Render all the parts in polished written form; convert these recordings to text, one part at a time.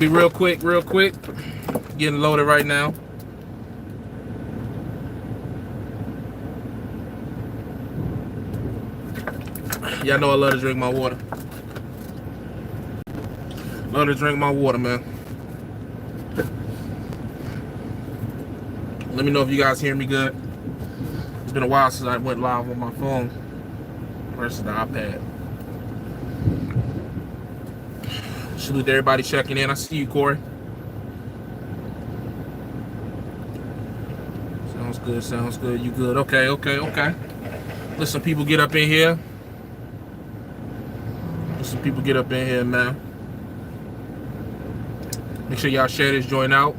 Be real quick. Getting loaded right now. Y'all know I love to drink my water. Love to drink my water, man. Let me know if you guys hear me good. It's been a while since I went live on my phone versus the iPad. Salute to everybody checking in. I see you, Corey. Sounds good. You good? Okay. Listen, people get up in here. Man. Make sure y'all share this joint out.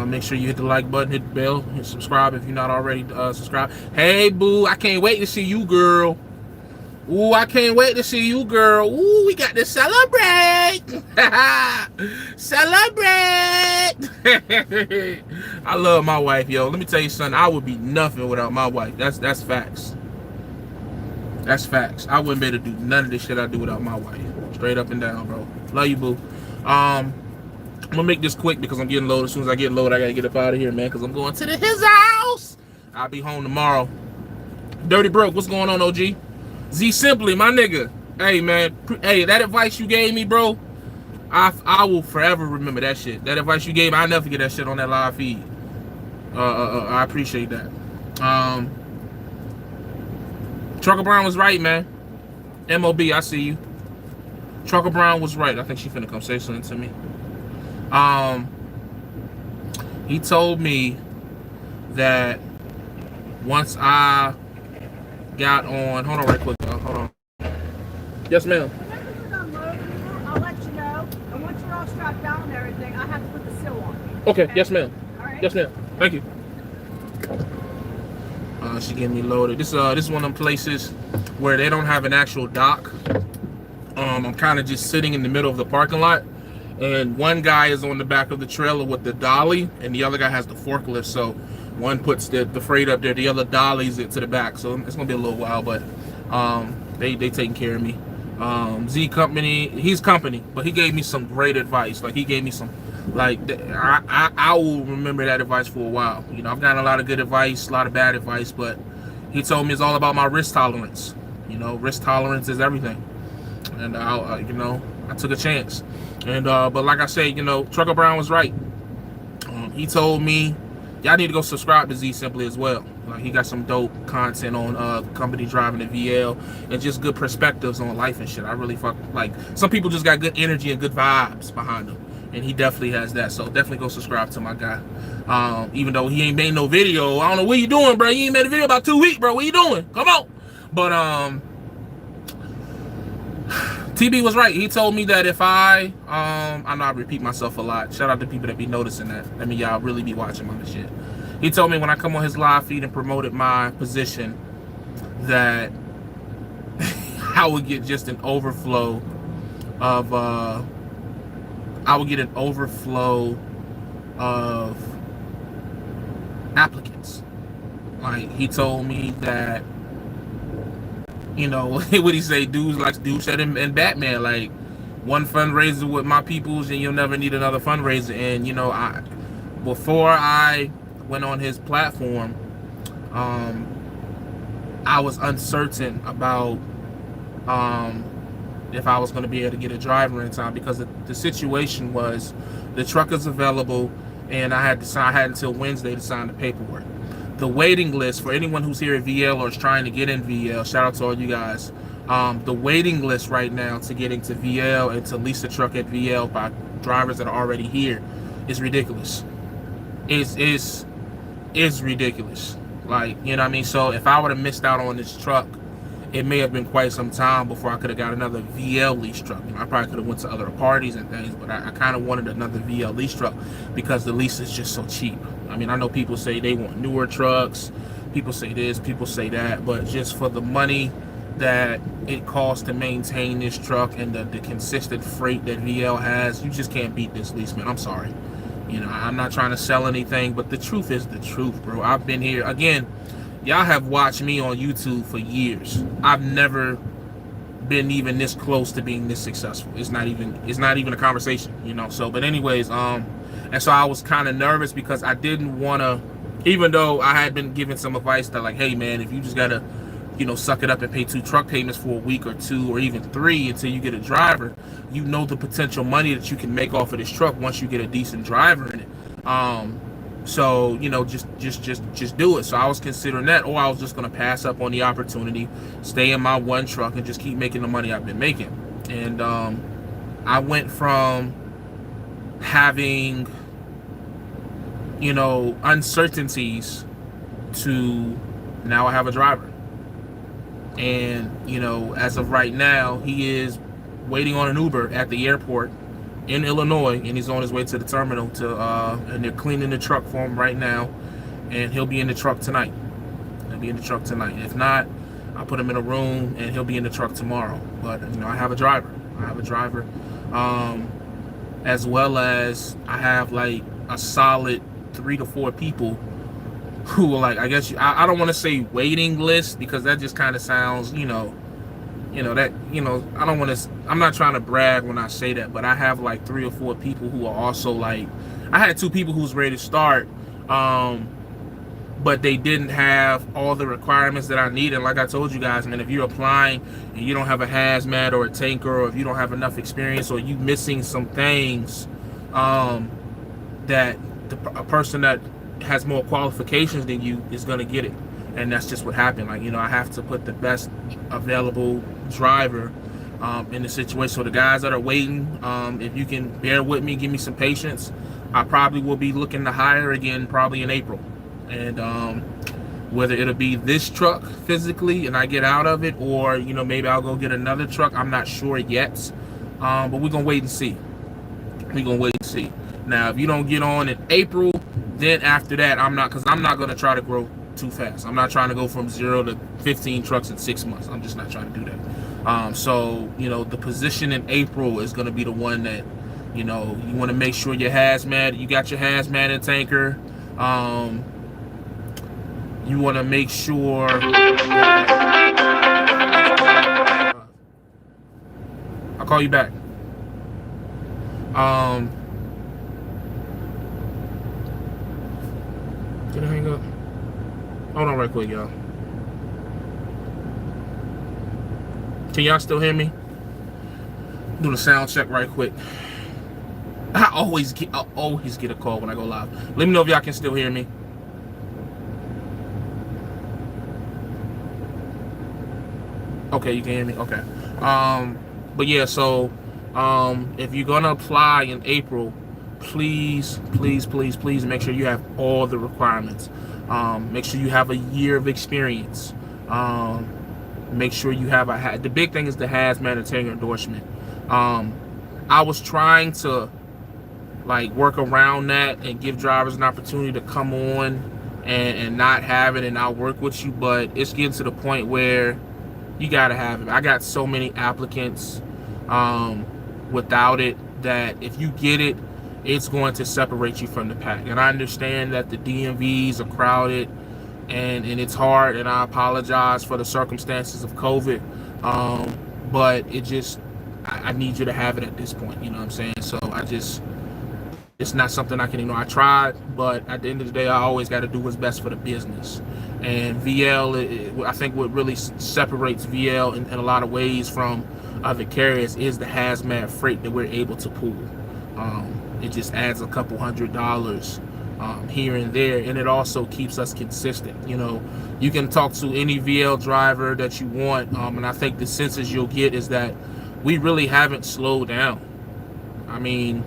Make sure you hit the like button, hit the bell, hit subscribe if you're not already subscribed. Hey, boo, I can't wait to see you, girl. Ooh, I can't wait to see you, girl. Ooh, we got to celebrate. Celebrate. I love my wife, yo. Let me tell you something. I would be nothing without my wife. That's facts. That's facts. I wouldn't be able to do none of this shit I do without my wife. Straight up and down, bro. Love you, boo. I'm gonna make this quick because I'm getting loaded. As soon as I get loaded, I gotta get up out of here, man, because I'm going to his house. I'll be home tomorrow. Dirty Broke, what's going on, OG? Z Simply, my nigga. Hey, man. Hey, that advice you gave me, bro, I will forever remember that shit. That advice you gave me, I'll never forget that shit on that live feed. I appreciate that. Trucker Brown was right, man. MOB, I see you. Trucker Brown was right. I think she finna come say something to me. He told me that once I got on, hold on right quick, hold on. Yes, ma'am. I'll let you know. And once you're all strapped down and everything, I have to put the seal on. Okay, yes, ma'am. All right. Yes, ma'am. Thank you. She getting me loaded. This is one of them places where they don't have an actual dock. I'm kind of just sitting in the middle of the parking lot, and one guy is on the back of the trailer with the dolly, and the other guy has the forklift. So one puts the freight up there, the other dollies it to the back. So it's gonna be a little while, but they taking care of me. Z Company, he's company, but he gave me some great advice. Like he gave me some, like I will remember that advice for a while. You know, I've gotten a lot of good advice, a lot of bad advice, but he told me it's all about my risk tolerance. You know, risk tolerance is everything. And I took a chance. And but like I said, you know, Trucker Brown was right. He told me y'all need to go subscribe to Z Simply as well. He got some dope content on company driving the VL and just good perspectives on life and shit. I really like some people just got good energy and good vibes behind them, and he definitely has that. So definitely go subscribe to my guy. Even though he ain't made no video, I don't know what you doing, bro. You ain't made a video about 2 weeks, bro. What you doing? Come on. But TB was right. He told me that if I know I repeat myself a lot. Shout out to people that be noticing that. I mean, y'all really be watching my shit. He told me when I come on his live feed and promoted my position that I would get just an overflow of applicants. Like he told me that, you know, what he say? Dude said in Batman, like one fundraiser with my peoples and you'll never need another fundraiser. And you know, before I went on his platform, I was uncertain about if I was going to be able to get a driver in time, because the situation was the truck is available and I had until Wednesday to sign the paperwork. The waiting list for anyone who's here at VL or is trying to get in VL, shout out to all you guys. The waiting list right now to get into VL and to lease a truck at VL by drivers that are already here is ridiculous. It's ridiculous. Like, you know what I mean? So if I would have missed out on this truck, it may have been quite some time before I could have got another VL lease truck. You know, I probably could have went to other parties and things, but I kind of wanted another VL lease truck because the lease is just so cheap. I mean, I know people say they want newer trucks, people say this, people say that, but just for the money that it costs to maintain this truck and the consistent freight that VL has, you just can't beat this lease, man. I'm sorry. You know, I'm not trying to sell anything, but the truth is the truth, bro. I've been here. Again, y'all have watched me on YouTube for years. I've never been even this close to being this successful. It's not even a conversation, you know. So, but anyways, and so I was kind of nervous because I didn't want to, even though I had been given some advice that like, hey man, if you just gotta, you know, suck it up and pay 2 truck payments for a week or 2 or even 3 until you get a driver, you know the potential money that you can make off of this truck once you get a decent driver in it. So, you know, just do it. So I was considering that, or I was just gonna pass up on the opportunity, stay in my one truck and just keep making the money I've been making. And I went from having, you know, uncertainties to now I have a driver. And, you know, as of right now, he is waiting on an Uber at the airport in Illinois, and he's on his way to the terminal and they're cleaning the truck for him right now, and he'll be in the truck tonight. If not, I'll put him in a room and he'll be in the truck tomorrow. But, you know, I have a driver. As well as I have like a solid 3 to 4 people who are like, I guess I don't want to say waiting list, because that just kind of sounds, you know that, you know, I don't want to, I'm not trying to brag when I say that, but I have like 3 or 4 people who are also like, I had 2 people who was ready to start, but they didn't have all the requirements that I need. And like I told you guys, man, if you're applying and you don't have a hazmat or a tanker, or if you don't have enough experience, or you missing some things, that a person that has more qualifications than you is going to get it. And that's just what happened. Like, you know, I have to put the best available driver in the situation. So the guys that are waiting, if you can bear with me, give me some patience, I probably will be looking to hire again probably in April. And whether it'll be this truck physically and I get out of it, or, you know, maybe I'll go get another truck, I'm not sure yet. But we're going to wait and see. Now, if you don't get on in April, then after that, I'm not going to try to grow too fast. I'm not trying to go from 0 to 15 trucks in 6 months. I'm just not trying to do that. So, you know, the position in April is going to be the one that, you know, you want to make sure you got your hazmat and tanker. You want to make sure I'll call you back. Did I hang up? Hold on right quick, y'all. Can y'all still hear me? Do the sound check right quick. I always get a call when I go live. Let me know if y'all can still hear me. Okay, you can hear me? Okay. But yeah, so if you're gonna apply in April, please make sure you have all the requirements. Make sure you have a year of experience. Make sure you have the big thing is the hazmat and tanker endorsement. I was trying to like work around that and give drivers an opportunity to come on and not have it, and I'll work with you, but it's getting to the point where you gotta have it. I got so many applicants without it that if you get it, it's going to separate you from the pack. And I understand that the DMVs are crowded and it's hard, and I apologize for the circumstances of COVID, but it just, I need you to have it at this point, you know what I'm saying? So it's not something I can ignore. I tried, but at the end of the day, I always got to do what's best for the business. And VL, I think what really separates VL in a lot of ways from other carriers is the hazmat freight that we're able to pool. It just adds a couple $100 here and there, and it also keeps us consistent. You know, you can talk to any VL driver that you want, and I think the census you'll get is that we really haven't slowed down. I mean,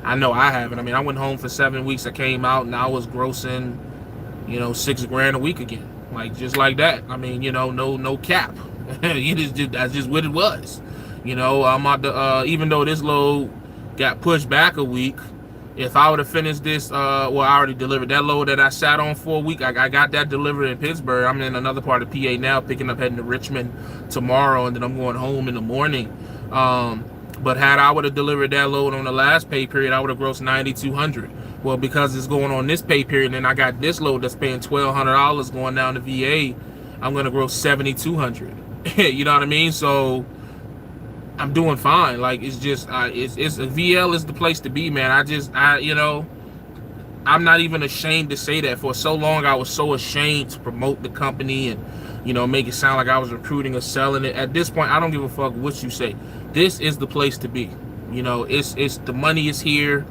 I know I haven't. I mean, I went home for 7 weeks. I came out and I was grossing, you know, $6,000 a week again, like just like that. I mean, you know, no cap. That's just what it was. You know, I'm out the even though this load got pushed back a week, if I would have finished this, well, I already delivered that load that I sat on for a week. I got that delivered in Pittsburgh. I'm in another part of PA now, picking up, heading to Richmond tomorrow, and then I'm going home in the morning. But had I would have delivered that load on the last pay period, I would have grossed $9,200. Well, because it's going on this pay period, and I got this load that's paying $1,200 going down to VA, I'm gonna gross $7,200. You know what I mean? So I'm doing fine. Like, it's just it's VL is the place to be, man. You know, I'm not even ashamed to say that. For so long, I was so ashamed to promote the company and, you know, make it sound like I was recruiting or selling it. At this point, I don't give a fuck what you say. This is the place to be. You know, it's the money is here.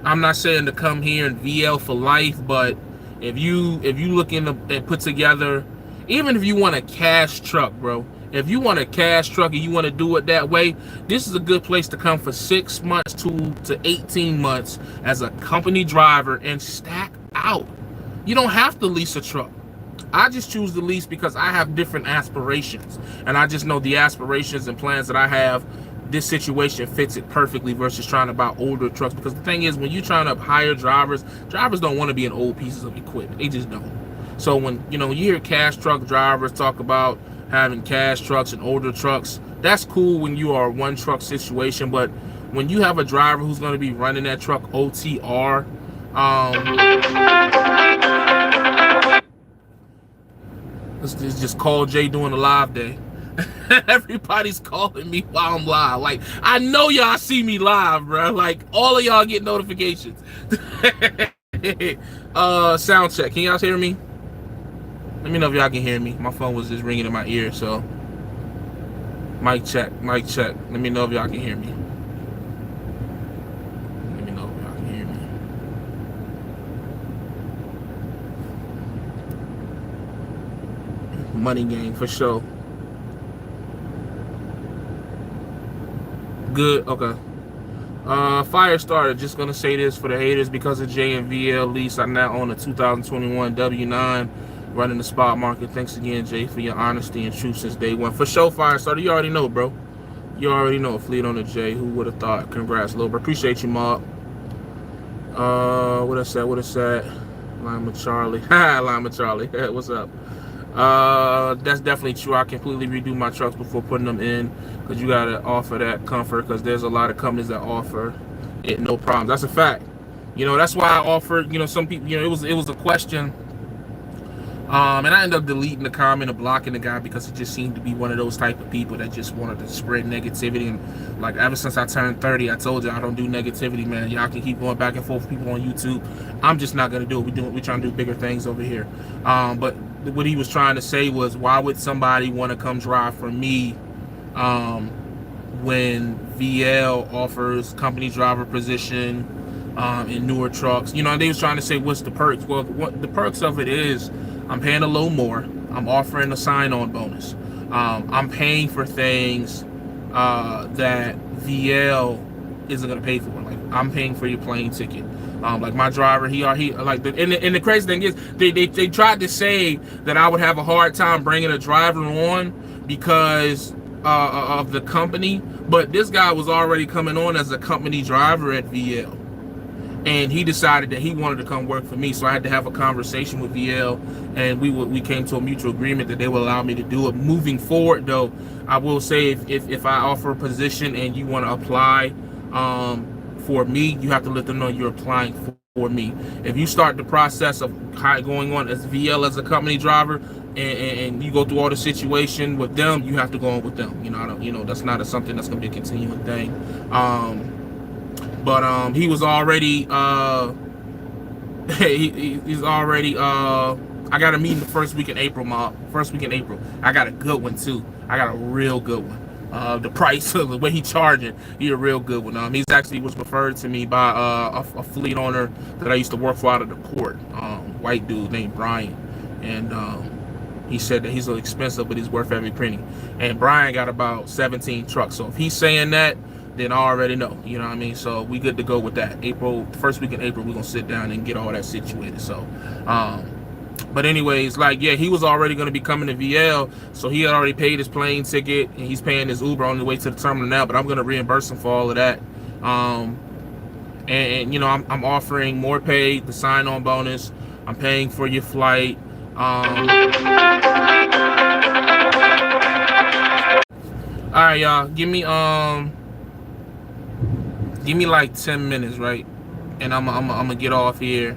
I'm not saying to come here and VL for life, but if you looking to put together, even if you want a cash truck, bro. If you want a cash truck and you want to do it that way, this is a good place to come for 6 months to 18 months as a company driver and stack out. You don't have to lease a truck. I just choose the lease because I have different aspirations, and I just know the aspirations and plans that I have, this situation fits it perfectly versus trying to buy older trucks. Because the thing is, when you're trying to hire drivers don't want to be in old pieces of equipment. They just don't. So when you hear cash truck drivers talk about having cash trucks and older trucks, that's cool when you are a one truck situation. But when you have a driver who's going to be running that truck OTR, it's just Call Jay doing a live day. Everybody's calling me while I'm live. Like, I know y'all see me live, bro. Like, all of y'all get notifications. Sound check. Can y'all hear me? Let me know if y'all can hear me. My phone was just ringing in my ear, so mic check, mic check. Let me know if y'all can hear me. Let me know if y'all can hear me. Money game for sure. Good, okay. Fire starter, just gonna say this for the haters, because of Jay and VL lease, I now own a 2021 W9 running the spot market. Thanks again, Jay, for your honesty and truth since day one. For sure, fire starter, you already know, bro. You already know. Fleet on the J. Who would have thought? Congrats, little bro. Appreciate you, Mob. What I said? What I said? Lima Charlie. Ha, Lima Charlie. What's up? That's definitely true. I completely redo my trucks before putting them in, because you gotta offer that comfort, because there's a lot of companies that offer it no problem. That's a fact. That's why I offered, some people, it was a question. And I ended up deleting the comment and blocking the guy, because it just seemed to be one of those type of people that just wanted to spread negativity. And like, ever since I turned 30, I told you I don't do negativity, man. Y'all can keep going back and forth with people on YouTube. I'm just not gonna do it. We're trying to do bigger things over here. But what he was trying to say was, why would somebody want to come drive for me when VL offers company driver position in newer trucks? They was trying to say, what's the perks? Well, what the perks of it is, I'm paying a little more. I'm offering a sign-on bonus. I'm paying for things that VL isn't gonna pay for. Like, I'm paying for your plane ticket. Like my driver, he like, and the crazy thing is, they tried to say that I would have a hard time bringing a driver on because of the company, but this guy was already coming on as a company driver at VL. And he decided that he wanted to come work for me, so I had to have a conversation with VL, and we came to a mutual agreement that they will allow me to do it. Moving forward, though, I will say, if I offer a position and you want to apply for me, you have to let them know you're applying for me. If you start the process of going on as VL as a company driver, and you go through all the situation with them, you have to go on with them. That's not something that's going to be a continuing thing. But he was already he's already I got a meeting the first week in April, Mob. First week in April. I got a good one too. I got a real good one. The price, the way he charging, he a real good one. He's actually was referred to me by a fleet owner that I used to work for out of the port. White dude named Brian, and he said that he's expensive, but he's worth every penny. And Brian got about 17 trucks. So if he's saying that, then I already know, you know what I mean? So we good to go with that. First week in April, we're gonna sit down and get all that situated. So, but anyways, like, yeah, he was already gonna be coming to VL, so he had already paid his plane ticket, and he's paying his Uber on the way to the terminal now, but I'm gonna reimburse him for all of that. And I'm offering more pay, the sign-on bonus. I'm paying for your flight. All right, y'all, give me like 10 minutes, right? And I'm gonna get off here,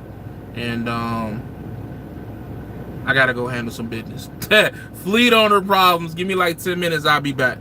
and I gotta go handle some business. Fleet owner problems. Give me like 10 minutes. I'll be back.